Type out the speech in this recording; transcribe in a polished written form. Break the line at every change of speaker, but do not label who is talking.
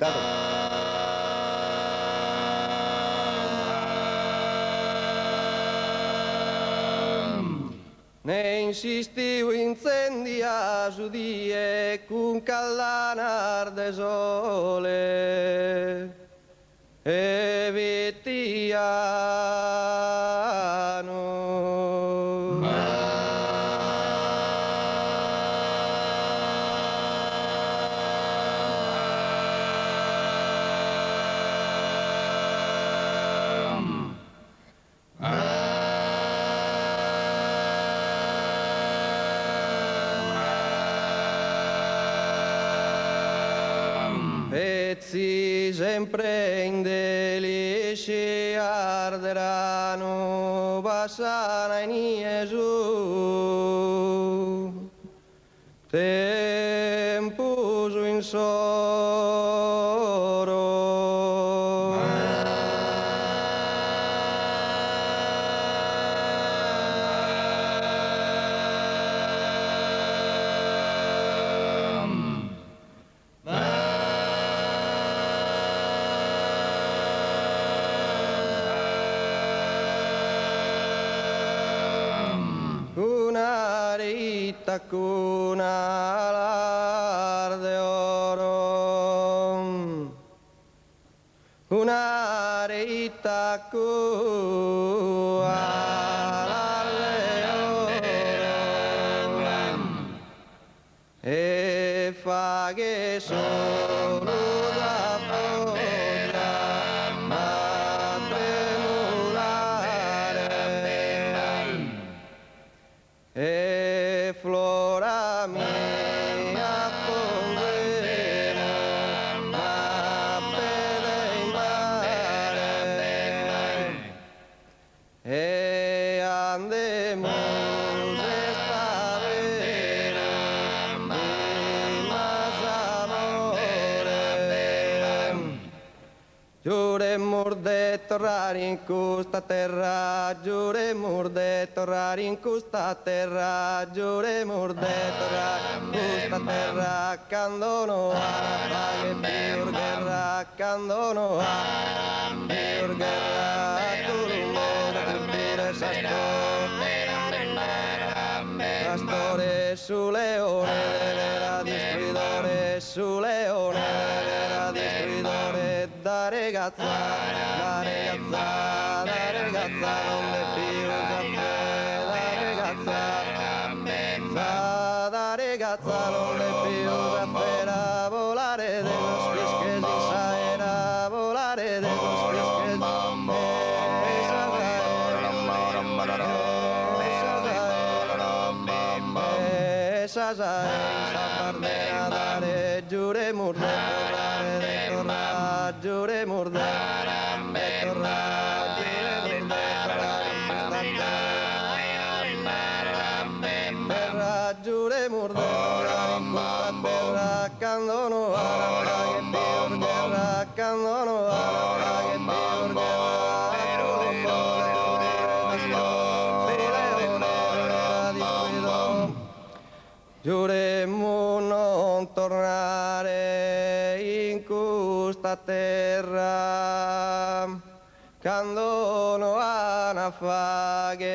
invitato.
Ne insistiu incendia giudie con callanar de sole e vetiano. Pezzi sempre in delici arderanno, basana in Gesù, tempus in soro. Una rita con alar de oro, una rita con alar de oro, e fa che sono da foglia a tremolare. E flora mia fondemo a pede in mare e andemo stavera di masamore. Giuremur de tornare in questa terra, giuremur de tornare in questa terra, giuremur de tornare in questa terra, quando no ha che più guerra, quando no ha più guerra, tu non vuoi colpire Pastore su leone della distruidore, su leone della distruidore, da ragazza non è più caffè, da ragazza non è più caffè, da volare dello sfischesi saera, volare dello sfischesi Sardena dare giuremur de torrare de torra, giuremur de torra, terra, giuremur de terra, quando no ara che pior guerra, quando no ara che pior guerra, giuremmo non tornare in questa terra, quando no ana faghe.